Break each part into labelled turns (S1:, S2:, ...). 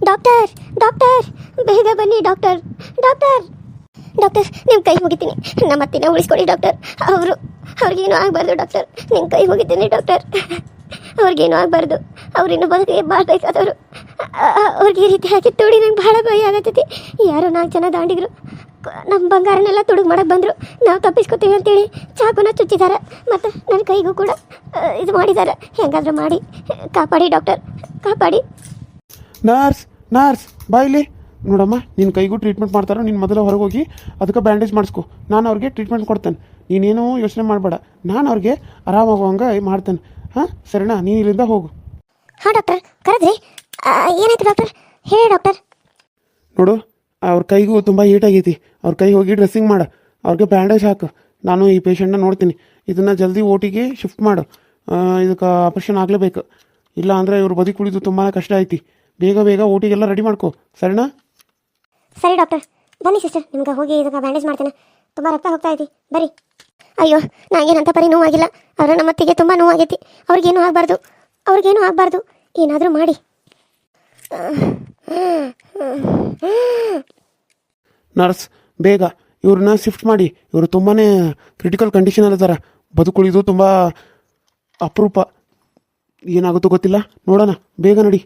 S1: Doctor doctor ಬೇಗ ಬನ್ನಿ doctor doctor doctor ನಿಮ್ಮ ಕೈ ಮುಗಿತೀನಿ, ನಮ್ಮ ಅತ್ತಿನ ಉಳಿಸ್ಕೊಡಿ ಡಾಕ್ಟರ್. ಅವ್ರಿಗೇನು ಆಗಬಾರ್ದು ಡಾಕ್ಟರ್, ನಿಮ್ಮ ಕೈ ಮುಗಿತೀನಿ ಡಾಕ್ಟರ್. ಅವ್ರಿಗೇನು ಆಗಬಾರ್ದು, ಅವ್ರಿನ್ನೂ ಬಾಳ್ಬೇಕಾದವರು. ಅವ್ರಿಗೆ ಈ ರೀತಿ ಹಾಕಿ ತುಡಿ ನಂಗೆ ಭಾಳ ಭಯ ಆಗತ್ತೈತಿ. ಯಾರೋ 4 ಜನ ದಾಂಡಿಗರು ನಮ್ಮ ಬಂಗಾರನೆಲ್ಲ ತುಡುಗು ಮಾಡಕ್ಕೆ ಬಂದರು. ನಾವು ತಪ್ಪಿಸ್ಕೊತೀವಿ ಅಂತೇಳಿ ಚಾಕುನ ಚುಚ್ಚಿದ್ದಾರೆ, ಮತ್ತು ನನ್ನ ಕೈಗೂ ಕೂಡ ಇದು ಮಾಡಿದ್ದಾರೆ. ಹೆಂಗಾದ್ರೂ ಮಾಡಿ ಕಾಪಾಡಿ ಡಾಕ್ಟರ್, ಕಾಪಾಡಿ.
S2: ನರ್ಸ್ ಬಾಯಿಲಿ ನೋಡಮ್ಮ, ನಿನ್ನ ಕೈಗೂ ಟ್ರೀಟ್ಮೆಂಟ್ ಮಾಡ್ತಾರೋ. ನೀನು ಮೊದಲು ಹೊರಗೆ ಹೋಗಿ ಅದಕ್ಕೆ ಬ್ಯಾಂಡೇಜ್ ಮಾಡಿಸ್ಕೊ. ನಾನು ಅವ್ರಿಗೆ ಟ್ರೀಟ್ಮೆಂಟ್ ಕೊಡ್ತೇನೆ. ನೀನೇನು ಯೋಚನೆ ಮಾಡಬೇಡ, ನಾನು ಅವ್ರಿಗೆ ಆರಾಮಾಗುವಂಗೆ ಮಾಡ್ತೇನೆ. ಹಾಂ ಸರಿನಾ? ನೀನು ಇಲ್ಲಿಂದ ಹೋಗು.
S1: ಹಾಂ ಡಾಕ್ಟರ್ ಕರೆದ್ರಿ? ಏನಾಯ್ತು ಡಾಕ್ಟರ್? ಹೇಳಿ ಡಾಕ್ಟರ್.
S2: ನೋಡು, ಅವ್ರ ಕೈಗೂ ತುಂಬ ಏಟಾಗೈತಿ. ಅವ್ರ ಕೈ ಹೋಗಿ ಡ್ರೆಸ್ಸಿಂಗ್ ಮಾಡು, ಅವ್ರಿಗೆ ಬ್ಯಾಂಡೇಜ್ ಹಾಕು. ನಾನು ಈ ಪೇಷಂಟ್ನ ನೋಡ್ತೀನಿ. ಇದನ್ನು ಜಲ್ದಿ ಓಟಿಗೆ ಶಿಫ್ಟ್ ಮಾಡು. ಇದಕ್ಕೆ ಆಪ್ರೇಷನ್ ಆಗಲೇಬೇಕು, ಇಲ್ಲ ಅಂದರೆ ಇವ್ರು ಬದಿ ಕುಳಿದು ತುಂಬಾ ಕಷ್ಟ ಐತಿ. ಬೇಗ ಓಟಿಗೆಲ್ಲ ರೆಡಿ ಮಾಡ್ಕೊ, ಸರಿನಾ?
S1: ಸರಿ ಡಾಕ್ಟರ್. ಬನ್ನಿ ಸಿಸ್ಟರ್, ನಿಮ್ಗೆ ಹೋಗಿ ಇದಕ್ಕೆ ಬ್ಯಾಂಡೇಜ್ ಮಾಡ್ತೇನೆ. ತುಂಬ ರಕ್ತ ಹೋಗ್ತಾ ಐತಿ, ಬರ್ರಿ. ಅಯ್ಯೋ, ನನಗೇನಂತ ಪರಿ ನೋವಾಗಿಲ್ಲ, ಆದರೆ ನಮ್ಮ ಅತ್ತಿಗೆ ತುಂಬ ನೋವಾಗೈತಿ. ಅವ್ರಿಗೇನು ಆಗಬಾರ್ದು, ಏನಾದರೂ ಮಾಡಿ.
S2: ನರ್ಸ್, ಬೇಗ ಇವ್ರನ್ನ ಶಿಫ್ಟ್ ಮಾಡಿ. ಇವರು ತುಂಬಾ ಕ್ರಿಟಿಕಲ್ ಕಂಡೀಷನಲ್ಲಿದ್ದಾರೆ. ಬದುಕುಳಿದು ತುಂಬ ಅಪರೂಪ. ಏನಾಗುತ್ತೋ ಗೊತ್ತಿಲ್ಲ, ನೋಡೋಣ. ಬೇಗ ನಡಿ.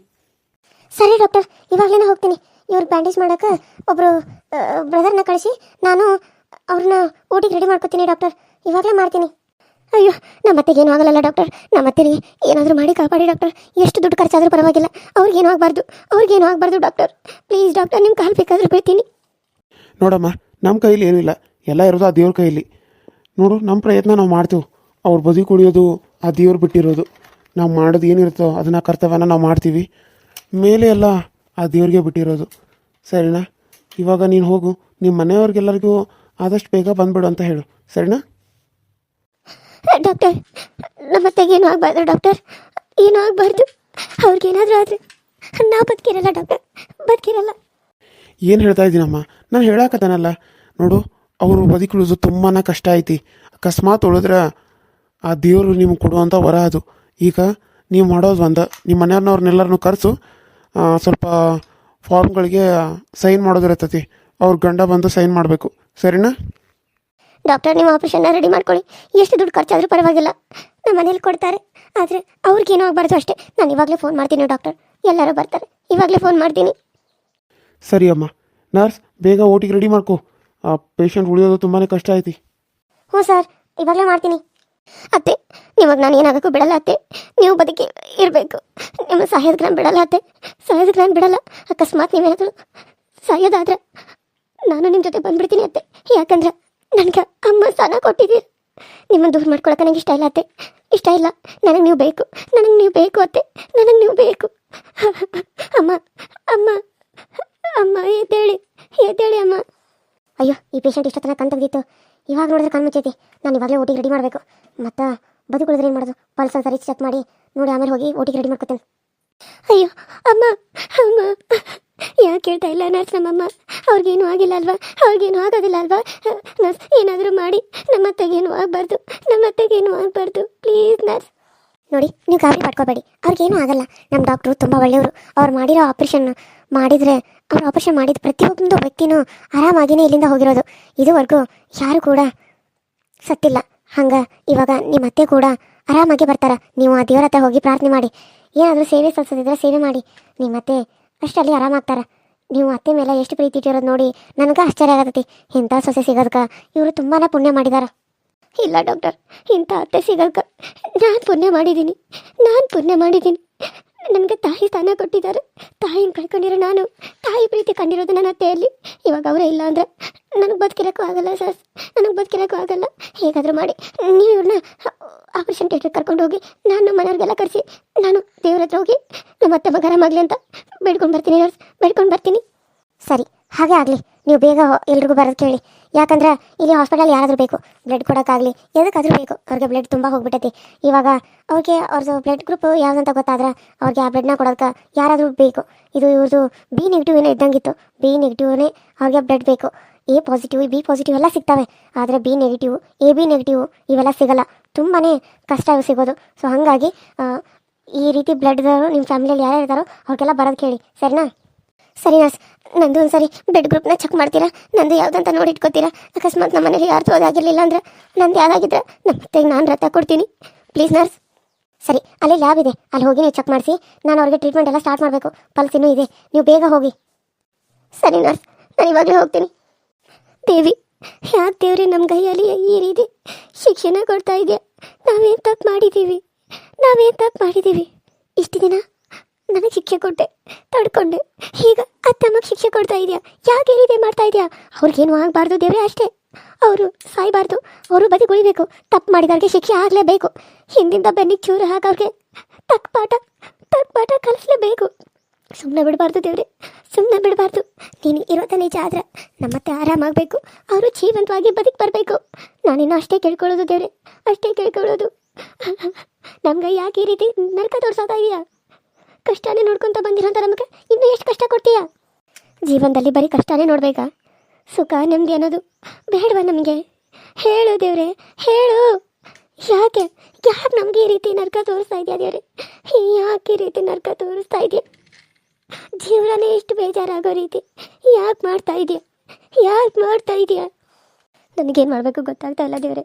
S1: ಸರಿ ಡಾಕ್ಟರ್, ಇವಾಗಲೇ ಹೋಗ್ತೀನಿ. ಇವ್ರು ಬ್ಯಾಂಡೇಜ್ ಮಾಡೋಕೆ ಒಬ್ಬರು ಬ್ರದರ್ನ ಕಳಿಸಿ ನಾನು ಅವ್ರನ್ನ ಊಟಿಗೆ ರೆಡಿ ಮಾಡ್ಕೊತೀನಿ ಡಾಕ್ಟರ್. ಇವಾಗಲೇ ಮಾಡ್ತೀನಿ. ಅಯ್ಯೋ, ನಮ್ಮ ಅತ್ತೆಗೇನು ಆಗಲ್ಲ ಡಾಕ್ಟರ್. ನಮ್ಮ ಅತ್ತೆಗೆ ಏನಾದರೂ ಮಾಡಿ ಕಾಪಾಡಿ ಡಾಕ್ಟರ್. ಎಷ್ಟು ದುಡ್ಡು ಖರ್ಚಾದರೂ ಪರವಾಗಿಲ್ಲ, ಅವ್ರಿಗೇನು ಆಗಬಾರ್ದು ಡಾಕ್ಟರ್. ಪ್ಲೀಸ್ ಡಾಕ್ಟರ್, ನಿಮ್ಮ ಕಾಲು ಬೇಕಾದರೂ ಬಿಡ್ತೀನಿ.
S2: ನೋಡಮ್ಮ, ನಮ್ಮ ಕೈಲಿ ಏನೂ ಇಲ್ಲ, ಎಲ್ಲ ಇರೋದು ಆ ದೇವ್ರ ಕೈಲಿ. ನೋಡು, ನಮ್ಮ ಪ್ರಯತ್ನ ನಾವು ಮಾಡ್ತೀವಿ. ಅವ್ರ ಬದಿ ಕುಡಿಯೋದು ಆ ದೇವ್ರು ಬಿಟ್ಟಿರೋದು. ನಾವು ಮಾಡೋದು ಏನಿರುತ್ತೋ ಅದನ್ನು ಕರ್ತವ್ಯನ ನಾವು ಮಾಡ್ತೀವಿ. ಮೇಲೆ ಎಲ್ಲ ಆ ದೇವ್ರಿಗೆ ಬಿಟ್ಟಿರೋದು, ಸರಿನಾ? ಇವಾಗ ನೀನು ಹೋಗು, ನಿಮ್ಮ ಮನೆಯವ್ರಿಗೆಲ್ಲರಿಗೂ ಆದಷ್ಟು ಬೇಗ ಬಂದುಬಿಡು ಅಂತ ಹೇಳು, ಸರಿನಾ?
S1: ಡಾಕ್ಟರ್, ನಮ್ಮ ಅತ್ತೆಗೇನು ಆಗಬಾರ್ದು ಡಾಕ್ಟರ್, ಏನೂ ಆಗಬಾರ್ದು. ಅವ್ರಿಗೇನಾದರೂ ಆದರೆ ನಾವು ಬದುಕಿರಲ್ಲ ಡಾಕ್ಟರ್, ಬದುಕಿರಲ್ಲ.
S2: ಏನು ಹೇಳ್ತಾ ಇದ್ದೀನಮ್ಮ? ನಾನು ಹೇಳಾಕತ್ತಾನಲ್ಲ. ನೋಡು, ಅವರು ಬದುಕುಳಿದು ತುಂಬಾ ಕಷ್ಟ ಐತಿ. ಅಕಸ್ಮಾತ್ ಉಳಿದ್ರೆ ಆ ದೇವರು ನಿಮ್ಗೆ ಕೊಡುವಂಥ ವರ ಅದು. ಈಗ ನೀವು ಮಾಡೋದು ಒಂದು, ನಿಮ್ಮ ಮನೆಯವ್ರನ್ನೆಲ್ಲರನ್ನೂ ಕರೆಸು. ಸ್ವಲ್ಪ ಫಾರ್ಮ್ಗಳಿಗೆ ಸೈನ್ ಮಾಡೋದಿರ್ತೈತಿ, ಅವ್ರ ಗಂಡ ಬಂದು ಸೈನ್ ಮಾಡಬೇಕು, ಸರಿನಾ?
S1: ಡಾಕ್ಟರ್, ನೀವು ಆಪರೇಷನ್ನ ರೆಡಿ ಮಾಡ್ಕೊಳ್ಳಿ. ಎಷ್ಟು ದುಡ್ಡು ಖರ್ಚಾದರೂ ಪರವಾಗಿಲ್ಲ, ನಮ್ಮ ಮನೇಲಿ ಕೊಡ್ತಾರೆ. ಆದರೆ ಅವ್ರಿಗೇನೂ ಆಗಬಾರ್ದು ಅಷ್ಟೇ. ನಾನು ಇವಾಗಲೇ ಫೋನ್ ಮಾಡ್ತೀನಿ ಡಾಕ್ಟರ್, ಎಲ್ಲರೂ ಬರ್ತಾರೆ. ಇವಾಗಲೇ ಫೋನ್ ಮಾಡ್ತೀನಿ.
S2: ಸರಿ ಅಮ್ಮ. ನರ್ಸ್, ಬೇಗ ಓಟಿಗೆ ರೆಡಿ ಮಾಡ್ಕೊ. ಆ ಪೇಷಂಟ್ ಉಳಿಯೋದು ತುಂಬಾ ಕಷ್ಟ ಐತಿ.
S1: ಹ್ಞೂ ಸರ್, ಇವಾಗಲೇ ಮಾಡ್ತೀನಿ. ಅತ್ತೆ, ನಿಮಗೆ ನಾನು ಏನಾಗಕ್ಕೂ ಬಿಡಲ್ಲ ಅತ್ತೆ. ನೀವು ಬದುಕಿ ಇರಬೇಕು. ನಿಮ್ಮ ಸಾಯೋದಕ್ಕೆ ನಾನು ಬಿಡಲ್ಲ ಅತ್ತೆ, ಸಾಯೋದಕ್ಕೆ ನಾನು ಬಿಡಲ್ಲ. ಅಕಸ್ಮಾತ್ ನೀವೇನಾದರೂ ಸಾಯೋದಾದ್ರೆ ನಾನು ನಿಮ್ಮ ಜೊತೆ ಬಂದುಬಿಡ್ತೀನಿ ಅತ್ತೆ. ಯಾಕಂದ್ರೆ ನನಗೆ ಅಮ್ಮ ಸ್ಥಾನ ಕೊಟ್ಟಿದ್ದೀರಿ. ನಿಮ್ಮನ್ನು ದೂರ ಮಾಡ್ಕೊಳಕ್ಕೆ ನನಗೆ ಇಷ್ಟ ಇಲ್ಲ ಅತ್ತೆ, ಇಷ್ಟ ಇಲ್ಲ. ನನಗೆ ನೀವು ಬೇಕು ಅತ್ತೆ, ನನಗೆ ನೀವು ಬೇಕು. ಅಮ್ಮ ಅಮ್ಮ ಅಮ್ಮ ಎದ್ದೇಳಿ ಅಮ್ಮ. ಅಯ್ಯೋ, ಈ ಪೇಷಂಟ್ ಇಷ್ಟೊತ್ತನ ಕಣ್ ತೆಗೆದಿತ್ತು. ಇವಾಗ ನೋಡಿದ್ರೆ ಕಣ್ಣು ಮುಚ್ಚೈತಿ. ನಾನು ಇವಾಗಲೇ ಓಟಿಗೆ ರೆಡಿ ಮಾಡಬೇಕು. ಮತ್ತು ಬದುಕುಳಿದ್ರೆ ಏನು ಮಾಡೋದು? ಪಲ್ಸ್ ಒಂದು ಸರಿ ಚೆಕ್ ಮಾಡಿ ನೋಡಿ ಆಮೇಲೆ ಹೋಗಿ ಓಟಿಗೆ ರೆಡಿ ಮಾಡ್ಕೊತೇನೆ. ಅಯ್ಯೋ ಅಮ್ಮ ಯಾಕೆ ಹೇಳ್ತಾ ಇಲ್ಲ ನರ್ಸ್? ನಮ್ಮಮ್ಮ ಅವ್ರಿಗೇನು ಆಗಿಲ್ಲ ಅಲ್ವಾ? ಅವ್ರಿಗೇನು ಆಗೋದಿಲ್ಲ ಅಲ್ವಾ ನರ್ಸ್? ಏನಾದರೂ ಮಾಡಿ, ನಮ್ಮ ಅತ್ತೆಗೇನು ಆಗಬಾರ್ದು ಪ್ಲೀಸ್ ನರ್ಸ್. ನೋಡಿ, ನೀವು ಗಾಬರಿ ಪಡ್ಕೋಬೇಡಿ, ಅವ್ರಿಗೇನೂ ಆಗಲ್ಲ. ನಮ್ಮ ಡಾಕ್ಟ್ರು ತುಂಬ ಒಳ್ಳೆಯವರು. ಅವ್ರು ಮಾಡಿರೋ ಆಪ್ರೇಷನ್ ಮಾಡಿದರೆ, ಅವ್ರು ಆಪ್ರೇಷನ್ ಮಾಡಿದ ಪ್ರತಿಯೊಂದು ವ್ಯಕ್ತಿನೂ ಆರಾಮಾಗಿಯೇ ಇಲ್ಲಿಂದ ಹೋಗಿರೋದು. ಇದುವರೆಗೂ ಯಾರು ಕೂಡ ಸತ್ತಿಲ್ಲ. ಹಂಗೆ ಇವಾಗ ನಿಮ್ಮ ಅತ್ತೆ ಕೂಡ ಆರಾಮಾಗಿ ಬರ್ತಾರೆ. ನೀವು ಆ ದೇವರ ಹತ್ರ ಹೋಗಿ ಪ್ರಾರ್ಥನೆ ಮಾಡಿ, ಏನಾದರೂ ಸೇವೆ ಸಲ್ಲಿಸೋದಿದ್ರೆ ಸೇವೆ ಮಾಡಿ, ನಿಮ್ಮ ಅತ್ತೆ ಅಷ್ಟಲ್ಲಿ ಆರಾಮಾಗ್ತಾರೆ. ನೀವು ಅತ್ತೆ ಮೇಲೆ ಎಷ್ಟು ಪ್ರೀತಿ ಇಟ್ಟಿರೋದು ನೋಡಿ ನನಗೆ ಆಶ್ಚರ್ಯ ಆಗತ್ತೈತಿ. ಇಂಥ ಸೊಸೆ ಸಿಗೋದಕ್ಕೆ ಇವರು ತುಂಬಾ ಪುಣ್ಯ ಮಾಡಿದ್ದಾರೆ. ಇಲ್ಲ ಡಾಕ್ಟರ್, ಇಂಥ ಅತ್ತೆ ಸಿಗೋದಕ್ಕೆ ನಾನು ಪುಣ್ಯ ಮಾಡಿದ್ದೀನಿ. ನನಗೆ ತಾಯಿ ಸ್ಥಾನ ಕೊಟ್ಟಿದ್ದಾರೆ. ತಾಯಿನ ಕಳ್ಕೊಂಡಿರೋ ನಾನು, ತಾಯಿ ಪ್ರೀತಿ ಕಂಡಿರೋದು ನನ್ನ ಅತ್ತೆಯಲ್ಲಿ. ಇವಾಗ ಅವರೇ ಇಲ್ಲ ಅಂದರೆ ನನಗೆ ಬದುಕಿರೋಕ್ಕೂ ಆಗಲ್ಲ ಸರ್, ಹೇಗಾದರೂ ಮಾಡಿ ನೀವು ಇವ್ರನ್ನ ಆಪರೇಷನ್ ಥಿಯೇಟ್ರಿಗೆ ಕರ್ಕೊಂಡು ಹೋಗಿ, ನಾನು ನಮ್ಮ ಮನೆಯವ್ರಿಗೆಲ್ಲ ಕರೆಸಿ ನಾನು ದೇವ್ರ ಹತ್ರ ಹೋಗಿ ನಮ್ಮ ಅತ್ತೆ ಮಗ ಆರಾಮಾಗಲಿ ಅಂತ ಬೇಡ್ಕೊಂಡು ಬರ್ತೀನಿ. ಸರಿ, ಹಾಗೆ ಆಗಲಿ. ನೀವು ಬೇಗ ಎಲ್ರಿಗೂ ಬರೋದು ಕೇಳಿ. ಯಾಕಂದ್ರೆ ಇಲ್ಲಿ ಹಾಸ್ಪಿಟಲ್ ಯಾರಾದರೂ ಬೇಕು, ಬ್ಲಡ್ ಕೊಡೋಕ್ಕಾಗಲಿ ಎದಕ್ಕಾದರೂ ಬೇಕು. ಅವ್ರಿಗೆ ಬ್ಲಡ್ ತುಂಬ ಹೋಗ್ಬಿಟ್ಟೈತಿ. ಇವಾಗ ಅವ್ರಿಗೆ ಅವ್ರದ್ದು ಬ್ಲಡ್ ಗ್ರೂಪ್ ಯಾವುದಂತ ಗೊತ್ತಾದ್ರೆ ಅವ್ರಿಗೆ ಆ ಬ್ಲಡ್ನ ಕೊಡೋಕ್ಕೆ ಯಾರಾದರೂ ಬೇಕು. ಇದು ಇವ್ರದ್ದು ಬಿ ನೆಗೆಟಿವ್ ಏನೋ ಇದ್ದಂಗಿತ್ತು. ಬಿ ನೆಗೆಟಿವ್ನೇ ಅವ್ರಿಗೆ ಬ್ಲಡ್ ಬೇಕು. ಎ ಪಾಸಿಟಿವ್, ಬಿ ಪಾಸಿಟಿವ್ ಎಲ್ಲ ಸಿಗ್ತವೆ. ಆದರೆ B negative, A B negative ಇವೆಲ್ಲ ಸಿಗೋಲ್ಲ. ತುಂಬಾ ಕಷ್ಟ ಇವು ಸಿಗೋದು. ಸೊ ಹಾಗಾಗಿ ಈ ರೀತಿ ಬ್ಲಡ್ದವರು ನಿಮ್ಮ ಫ್ಯಾಮಿಲಿಯಲ್ಲಿ ಯಾರ್ಯಾರು ಇದ್ದಾರೋ ಅವ್ರಿಗೆಲ್ಲ ಬರೋದು ಕೇಳಿ, ಸರಿನಾ? ಸರಿ ನರ್ಸ್, ನಂದು ಒಂದ್ಸರಿ ಬೆಡ್ ಗ್ರೂಪ್ನ ಚೆಕ್ ಮಾಡ್ತೀರಾ? ನಂದು ಯಾವುದಂತ ನೋಡಿ ಇಟ್ಕೋತೀರಾ? ಅಕಸ್ಮಾತ್ ನಮ್ಮ ಮನೇಲಿ ಯಾರ್ದು ಅದಾಗಿರಲಿಲ್ಲ ಅಂದ್ರೆ, ನಂದು ಯಾವ್ದಾಗಿದ್ರೆ ನಮ್ಮ ಅತ್ತೆಗೆ ನಾನು ರಕ್ತ ಕೊಡ್ತೀನಿ. Please nurse. ಸರಿ, ಅಲ್ಲಿ ಲ್ಯಾಬ್ ಇದೆ, ಅಲ್ಲಿ ಹೋಗಿ ನೀವು ಚೆಕ್ ಮಾಡಿಸಿ. ನಾನು ಅವ್ರಿಗೆ ಟ್ರೀಟ್ಮೆಂಟ್ ಎಲ್ಲ ಸ್ಟಾರ್ಟ್ ಮಾಡಬೇಕು. ಪಲ್ಸ್ ಇನ್ನೂ ಇದೆ, ನೀವು ಬೇಗ ಹೋಗಿ. ಸರಿ ನರ್ಸ್, ನಾನು ಇವಾಗಲೇ ಹೋಗ್ತೀನಿ. ದೇವಿ, ಯಾಕೆ ದೇವ್ರಿ ನಮ್ಮ ಕೈಯಲ್ಲಿ ಈ ರೀತಿ ಶಿಕ್ಷಣ ಕೊಡ್ತಾ ಇದೆಯಾ? ನಾವೇನು ತಪ್ಪು ಮಾಡಿದ್ದೀವಿ? ಇಷ್ಟು ದಿನ ನನಗೆ ಶಿಕ್ಷೆ ಕೊಟ್ಟೆ, ತಡ್ಕೊಂಡೆ. ಈಗ ಅತ್ತಮ್ಮಗೆ ಶಿಕ್ಷೆ ಕೊಡ್ತಾ ಇದೆಯಾ? ಯಾಕೆ ಈ ರೀತಿ ಮಾಡ್ತಾ ಇದೆಯಾ? ಅವ್ರಿಗೇನು ಆಗಬಾರ್ದು ದೇವ್ರೆ, ಅಷ್ಟೇ. ಅವರು ಸಾಯಬಾರ್ದು, ಅವರು ಬದಿಗುಳಿಬೇಕು. ತಪ್ಪು ಮಾಡಿದವ್ರಿಗೆ ಶಿಕ್ಷೆ ಆಗಲೇಬೇಕು. ಹಿಂದಿಂದ ಬೆನ್ನಿಗೆ ಚೂರು ಹಾಕೋರಿಗೆ ತಕ್ಕ ಪಾಠ ಕಲಿಸ್ಲೇಬೇಕು. ಸುಮ್ಮನೆ ಬಿಡಬಾರ್ದು ದೇವ್ರೆ, ಸುಮ್ಮನೆ ಬಿಡಬಾರ್ದು. ನೀನು ಇರೋದ ನಿಜ ಆದ್ರೆ ನಮ್ಮತ್ತೆ ಆರಾಮಾಗಬೇಕು, ಅವರು ಜೀವಂತವಾಗಿ ಬದುಕಿ ಬರಬೇಕು. ನಾನಿನ್ನು ಅಷ್ಟೇ ಕೇಳ್ಕೊಳ್ಳೋದು ದೇವ್ರೆ, ಅಷ್ಟೇ ಕೇಳ್ಕೊಳ್ಳೋದು. ನಮ್ಗೆ ಯಾಕೆ ಈ ರೀತಿ ನರಕ ತೋರಿಸೋತಾ ಇದೆಯಾ? ಕಷ್ಟನೇ ನೋಡ್ಕೊತ ಬಂದಿರೋಂಥ ನಮಗೆ ಇನ್ನೂ ಎಷ್ಟು ಕಷ್ಟ ಕೊಡ್ತೀಯಾ? ಜೀವನದಲ್ಲಿ ಬರೀ ಕಷ್ಟನೇ ನೋಡಬೇಕಾ? ಸುಖ ನೆಮ್ಮದಿ ಅನ್ನೋದು ಬೇಡವಾ ನಮಗೆ? ಹೇಳು ದೇವ್ರೆ, ಹೇಳು. ಯಾಕೆ ನಮಗೆ ಈ ರೀತಿ ನರಕ ತೋರಿಸ್ತಾ ಇದೆಯಾ ದೇವ್ರೆ? ಯಾಕೆ ಈ ರೀತಿ ನರಕ ತೋರಿಸ್ತಾ ಇದೆಯಾ? ಜೀವನನೇ ಇಷ್ಟು ಬೇಜಾರಾಗೋ ರೀತಿ ಯಾಕೆ ಮಾಡ್ತಾ ಇದೆಯಾ? ನನಗೇನು ಮಾಡಬೇಕು ಗೊತ್ತಾಗ್ತಾ ಇಲ್ಲ ದೇವ್ರೆ,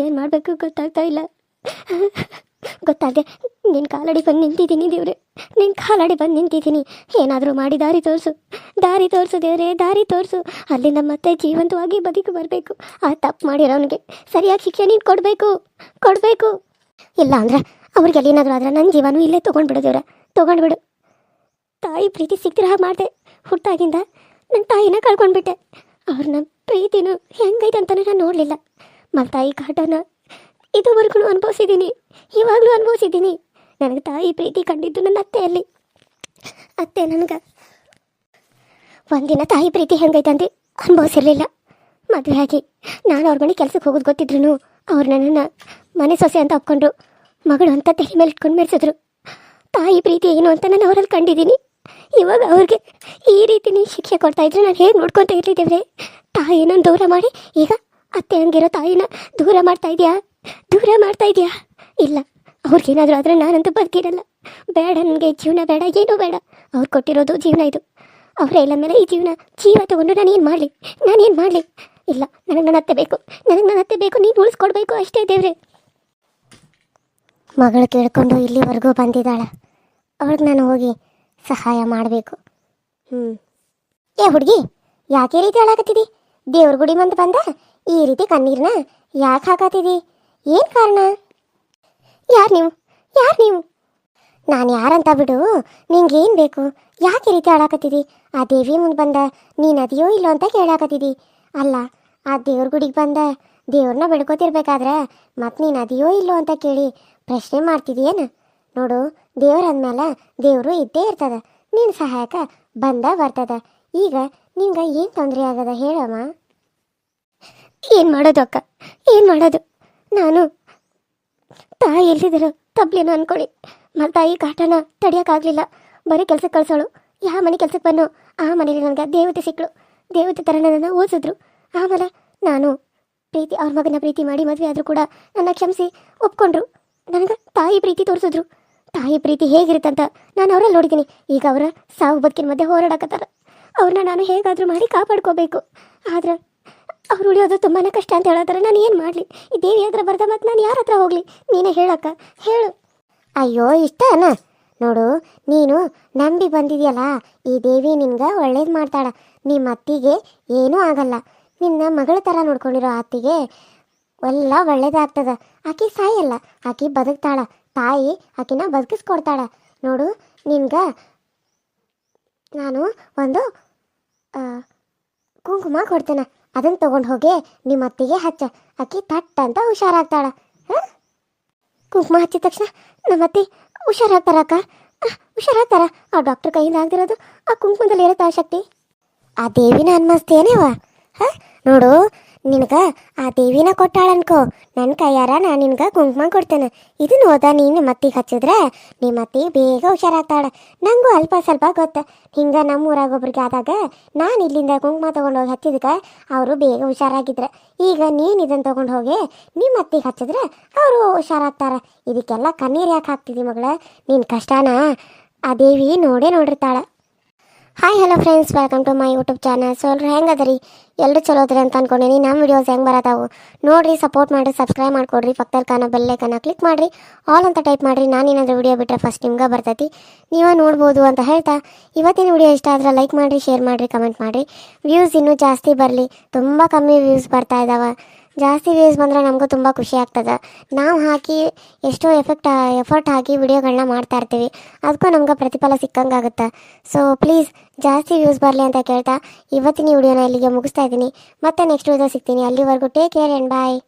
S1: ಏನು ಮಾಡಬೇಕು ಗೊತ್ತಾಗ್ತಾ ಇಲ್ಲ. ಗೊತ್ತಾಗದೆ ನಿನ್ನ ಕಾಲಡಿ ಬಂದು ನಿಂತಿದ್ದೀನಿ ದೇವ್ರೆ, ನಿನ್ನ ಕಾಲಡಿ ಬಂದು ನಿಂತಿದ್ದೀನಿ. ಏನಾದರೂ ಮಾಡಿ ದಾರಿ ತೋರಿಸು ದೇವ್ರೆ, ದಾರಿ ತೋರಿಸು. ಅಲ್ಲಿ ನಮ್ಮತ್ತೆ ಜೀವಂತವಾಗಿ ಬದುಕು ಬರಬೇಕು. ಆ ತಪ್ಪು ಮಾಡಿರೋನಿಗೆ ಸರಿಯಾಗಿ ಶಿಕ್ಷೆ ನೀನು ಕೊಡಬೇಕು. ಇಲ್ಲ ಅಂದ್ರೆ ಅವ್ರಿಗೆ ಏನಾದರೂ ಆದ್ರೆ ನನ್ನ ಜೀವನೂ ಇಲ್ಲೇ ತೊಗೊಂಡ್ಬಿಡು ದೇವ್ರೆ, ತೊಗೊಂಡ್ಬಿಡು. ತಾಯಿ ಪ್ರೀತಿ ಸಿಕ್ತಿರೋ ಹಾಗೆ ಮಾಡಿದೆ. ಹುಟ್ಟಾಗಿಂದ ನನ್ನ ತಾಯಿನ ಕಳ್ಕೊಂಡ್ಬಿಟ್ಟೆ. ಅವ್ರನ್ನ ಪ್ರೀತಿನೂ ಹೆಂಗೈತೆ ಅಂತಲೂ ನಾನು ನೋಡಲಿಲ್ಲ. ತಾಯಿ ಕಾಟನ ಇದುವರೆಗೂ ಅನುಭವಿಸಿದ್ದೀನಿ, ಇವಾಗಲೂ ಅನುಭವಿಸಿದ್ದೀನಿ. ನನಗೆ ತಾಯಿ ಪ್ರೀತಿ ಕಂಡಿದ್ದು ನನ್ನ ಅತ್ತೆ ನನಗೆ ಒಂದಿನ ತಾಯಿ ಪ್ರೀತಿ ಹೆಂಗೈತೆ ಅಂತ ಅನುಭವಿಸಿರಲಿಲ್ಲ. ಮದುವೆ ಆಗಿ ನಾನು ಅವ್ರ ಮನೆ ಕೆಲಸಕ್ಕೆ ಹೋಗೋದು ಗೊತ್ತಿದ್ರು ಅವ್ರು ನನ್ನನ್ನು ಮನೆ ಸೊಸೆ ಅಂತ ಒಪ್ಕೊಂಡ್ರು. ಮಗಳು ಅಂತ ತಲೆ ಮೇಲೆ ಇಟ್ಕೊಂಡು ಮೆರೆಸಿದ್ರು. ತಾಯಿ ಪ್ರೀತಿ ಏನು ಅಂತ ನಾನು ಅವರಲ್ಲಿ ಕಂಡಿದ್ದೀನಿ. ಇವಾಗ ಅವ್ರಿಗೆ ಈ ರೀತಿ ನೀನು ಶಿಕ್ಷೆ ಕೊಡ್ತಾ ಇದ್ರೆ ನಾನು ಹೇಗೆ ನೋಡ್ಕೊತ ಇರ್ಲಿದ್ದೇವ್ರೆ? ತಾಯಿನ ದೂರ ಮಾಡಿ ಈಗ ಅತ್ತೆ ಹಂಗಿರೋ ತಾಯಿನ ದೂರ ಮಾಡ್ತಾ ಇದೆಯಾ? ಇಲ್ಲ, ಅವ್ರಿಗೇನಾದರೂ ಆದರೆ ನಾನಂತೂ ಬದುಕಿರಲ್ಲ. ಬೇಡ, ನನಗೆ ಜೀವನ ಬೇಡ, ಏನೂ ಬೇಡ. ಅವ್ರು ಕೊಟ್ಟಿರೋದು ಜೀವನ ಇದು. ಅವರೇ ಇಲ್ಲ ಮೇಲೆ ಈ ಜೀವ ತಗೊಂಡು ನಾನೇನು ಮಾಡಲಿ? ಇಲ್ಲ, ನನಗೆ ನನ್ನ ಅತ್ತೆ ಬೇಕು, ನೀನು ಉಳಿಸ್ಕೊಡ್ಬೇಕು ಅಷ್ಟೇ ದೇವ್ರೆ. ಮಗಳು ಕೇಳ್ಕೊಂಡು ಇಲ್ಲಿವರೆಗೂ ಬಂದಿದ್ದಾಳೆ, ಅವ್ಳಿಗೆ ನಾನು ಹೋಗಿ ಸಹಾಯ ಮಾಡಬೇಕು. ಏ ಹುಡುಗಿ, ಯಾಕೆ ಈ ರೀತಿ ಹಾಳಾಕತ್ತಿದಿ? ದೇವ್ರ ಗುಡಿ ಮಂದಿ ಬಂದ ಈ ರೀತಿ ಕಣ್ಣೀರನ್ನ ಯಾಕೆ ಹಾಕತ್ತಿದಿ? ಏನು ಕಾರಣ? ಯಾರು ನೀವು? ನಾನು ಯಾರಂತ ಬಿಡು, ನಿಂಗೇನು ಬೇಕು? ಯಾಕೆ ಈ ರೀತಿ ಹಾಳಾಕತ್ತಿದಿ? ಆ ದೇವಿ ಮುಂದೆ ಬಂದ ನೀನು ಅದಿಯೋ ಇಲ್ಲೋ ಅಂತ ಕೇಳಾಕತ್ತಿದಿ. ಅಲ್ಲ, ಆ ದೇವ್ರ ಗುಡಿಗೆ ಬಂದ ದೇವ್ರನ್ನ ಬೆಳ್ಕೊತಿರ್ಬೇಕಾದ್ರೆ ಮತ್ತು ನೀನು ಅದಿಯೋ ಇಲ್ಲೋ ಅಂತ ಕೇಳಿ ಪ್ರಶ್ನೆ ಮಾಡ್ತಿದ್ದೀಯೇನು? ನೋಡು, ದೇವ್ರ ಅಂದಮೇಲೆ ದೇವರು ಇದ್ದೇ ಇರ್ತದ, ನೀನು ಸಹಾಯಕ ಬರ್ತದ. ಈಗ ನಿಂಗೆ ಏನು ತೊಂದರೆ ಆಗದ ಹೇಳಮ್ಮ? ಏನು ಮಾಡೋದು ಅಕ್ಕ, ಏನು ಮಾಡೋದು? ನಾನು ತಾಯಿ ಎಲ್ಲಿದ್ರು ತಬ್ಲೇನೋ ಅಂದ್ಕೊಳ್ಳಿ, ಮತ್ತು ತಾಯಿ ಕಾಟನ ತಡಿಯೋಕ್ಕಾಗಲಿಲ್ಲ. ಬರೀ ಕೆಲ್ಸಕ್ಕೆ ಕಳ್ಸೋಳು. ಯಾವ ಮನೆ ಕೆಲ್ಸಕ್ಕೆ ಬನ್ನೋ ಆ ಮನೇಲಿ ನನಗೆ ದೇವತೆ ಸಿಕ್ಕಳು. ದೇವತೆ ಥರ ನನ್ನನ್ನು ಓದಿಸಿದ್ರು. ಆಮೇಲೆ ನಾನು ಅವ್ರ ಮಗನ ಪ್ರೀತಿ ಮಾಡಿ ಮದುವೆ ಆದರೂ ಕೂಡ ನನ್ನ ಕ್ಷಮಿಸಿ ಒಪ್ಕೊಂಡ್ರು. ನನಗೆ ತಾಯಿ ಪ್ರೀತಿ ತೋರಿಸಿದ್ರು. ತಾಯಿ ಪ್ರೀತಿ ಹೇಗಿರುತ್ತಂತ ನಾನು ಅವರಲ್ಲಿ ನೋಡಿದ್ದೀನಿ. ಈಗ ಅವರ ಸಾವು ಬದುಕಿನ ಮಧ್ಯೆ ಹೋರಾಡಕತ್ತಾರ. ಅವ್ರನ್ನ ನಾನು ಹೇಗಾದರೂ ಮಾಡಿ ಕಾಪಾಡ್ಕೋಬೇಕು. ಆದ್ರೆ ಅವ್ರು ಉಳಿಯೋದು ತುಂಬಾ ಕಷ್ಟ ಅಂತ ಹೇಳತ್ತಾರೆ. ನಾನು ಏನು ಮಾಡಲಿ? ಈ ದೇವಿ ಹತ್ರ ಬರ್ದ ಮತ್ತು ನಾನು ಯಾರ ಹತ್ರ ಹೋಗಲಿ? ನೀನೇ ಹೇಳಕ್ಕ, ಹೇಳು. ಅಯ್ಯೋ, ಇಷ್ಟನಾ? ನೋಡು, ನೀನು ನಂಬಿ ಬಂದಿದೆಯಲ್ಲ, ಈ ದೇವಿ ನಿನ್ಗೆ ಒಳ್ಳೇದು ಮಾಡ್ತಾಳ. ನಿಮ್ಮ ಅತ್ತಿಗೆ ಏನೂ ಆಗಲ್ಲ. ನಿನ್ನ ಮಗಳ ಥರ ನೋಡ್ಕೊಂಡಿರೋ ಅತ್ತಿಗೆ ಎಲ್ಲ ಒಳ್ಳೇದಾಗ್ತದ. ಆಕೆ ಸಾಯಲ್ಲ, ಆಕೆ ಬದುಕ್ತಾಳ. ತಾಯಿ ಆಕಿನ ಬದುಕಿಸ್ಕೊಡ್ತಾಳ. ನೋಡು, ನಿನ್ಗೆ ನಾನು ಒಂದು ಕುಂಕುಮ ಕೊಡ್ತೇನೆ, ಅದನ್ನು ತೊಗೊಂಡು ಹೋಗಿ ನಿಮ್ಮ ಅತ್ತಿಗೆ ಹಚ್ಚ. ಆಕೆ ತಟ್ ಅಂತ ಹುಷಾರಾಗ್ತಾಳ. ಕುಂಕುಮ ಹಚ್ಚಿದ ತಕ್ಷಣ ನಮ್ಮ ಅತ್ತೆ ಹುಷಾರಾಗ್ತಾರಕ್ಕ, ಹುಷಾರಾಗ್ತಾರ. ಆ ಡಾಕ್ಟರ್ ಕೈಯಿಂದ ಆಗ್ದಿರೋದು ಆ ಕುಂಕುಮದಲ್ಲಿ ಇರುತ್ತೆ ಆ ಶಕ್ತಿ. ಆ ದೇವಿನ ಅನ್ಮಸ್ತೇನೇವ? ನೋಡು, ನಿನಗೆ ಆ ದೇವಿನ ಕೊಟ್ಟಾಳ ಅನ್ಕೋ, ನನ್ನ ಕೈಯಾರ ನಾನು ನಿನ್ಗೆ ಕುಂಕುಮ ಕೊಡ್ತೇನೆ. ಇದನ್ನು ಹೋದ ನೀನು ಮತ್ತಿಗೆ ಹಚ್ಚಿದ್ರೆ ನಿಮ್ಮ ಅತ್ತಿ ಬೇಗ ಹುಷಾರಾಗ್ತಾಳೆ. ನನಗೂ ಅಲ್ಪ ಸ್ವಲ್ಪ ಗೊತ್ತ. ಹಿಂಗೆ ನಮ್ಮ ಊರಾಗ ಒಬ್ರಿಗೆ ಆದಾಗ ನಾನು ಇಲ್ಲಿಂದ ಕುಂಕುಮ ತೊಗೊಂಡೋಗಿ ಹಚ್ಚಿದಕ್ಕೆ ಅವರು ಬೇಗ ಹುಷಾರಾಗಿದ್ರೆ, ಈಗ ನೀನು ಇದನ್ನು ತೊಗೊಂಡು ಹೋಗಿ ನಿಮ್ಮ ಅತ್ತಿಗೆ ಹಚ್ಚಿದ್ರೆ ಅವರು ಹುಷಾರಾಗ್ತಾರೆ. ಇದಕ್ಕೆಲ್ಲ ಕಣ್ಣೀರು ಯಾಕೆ ಹಾಕ್ತಿದ್ದಿ ಮಗಳ? ನಿನ್ನ ಕಷ್ಟನ ಆ ದೇವಿ ನೋಡಿರ್ತಾಳೆ. Hi hello friends, welcome to my YouTube channel. So ಎಲ್ಲರೂ ಹೆಂಗದರಿ? ಎಲ್ಲರೂ ಚಲೋ ಅದ್ರಿ ಅಂತ ಅನ್ಕೊಂಡೀನಿ. ನಮ್ಮ ವಿಡಿಯೋಸ್ ಹೆಂಗೆ ಬರತಾವು ನೋಡಿರಿ, ಸಪೋರ್ಟ್ ಮಾಡಿರಿ, ಸಬ್ಸ್ಕ್ರೈಬ್ ಮಾಡ್ಕೊಡ್ರಿ, ಪಕ್ಕದಲ್ಲಿ ಕಾಣೋ ಬೆಲ್ಲೈಕನ್ನ ಕ್ಲಿಕ್ ಮಾಡಿರಿ, ಆಲ್ ಅಂತ ಟೈಪ್ ಮಾಡಿರಿ. ನಾನು ಏನಾದರೂ ವಿಡಿಯೋ ಬಿಟ್ಟರೆ ಫಸ್ಟ್ ನಿಮ್ಗೆ ಬರ್ತೈತಿ, ನೀವೇ ನೋಡ್ಬೋದು ಅಂತ ಹೇಳ್ತಾ ಇವತ್ತಿನ ವಿಡಿಯೋ ಇಷ್ಟ ಆದ್ರೆ ಲೈಕ್ ಮಾಡಿರಿ, ಶೇರ್ ಮಾಡಿರಿ, ಕಮೆಂಟ್ ಮಾಡಿರಿ. ವ್ಯೂಸ್ ಇನ್ನೂ ಜಾಸ್ತಿ ಬರಲಿ, ತುಂಬ ಕಮ್ಮಿ ವ್ಯೂಸ್ ಬರ್ತಾ ಇದ್ದಾವೆ. ಜಾಸ್ತಿ ವ್ಯೂಸ್ ಬಂದರೆ ನಮಗೂ ತುಂಬ ಖುಷಿ ಆಗ್ತದೆ. ನಾವು ಹಾಕಿ ಎಷ್ಟೋ ಎಫರ್ಟ್ ಹಾಕಿ ವಿಡಿಯೋಗಳನ್ನ ಮಾಡ್ತಾ ಇರ್ತೀವಿ, ಅದಕ್ಕೂ ನಮ್ಗೆ ಪ್ರತಿಫಲ ಸಿಕ್ಕಂಗಾಗುತ್ತೆ. ಸೊ ಪ್ಲೀಸ್ ಜಾಸ್ತಿ ವ್ಯೂಸ್ ಬರಲಿ ಅಂತ ಕೇಳ್ತಾ ಇವತ್ತಿನ ವಿಡಿಯೋನ ಇಲ್ಲಿಗೆ ಮುಗಿಸ್ತಾ ಇದ್ದೀನಿ. ಮತ್ತೆ ನೆಕ್ಸ್ಟ್ ವಿಡಿಯೋ ಸಿಗ್ತೀನಿ. ಅಲ್ಲಿವರೆಗೂ ಟೇಕ್ ಕೇರ್ ಆ್ಯಂಡ್ ಬಾಯ್.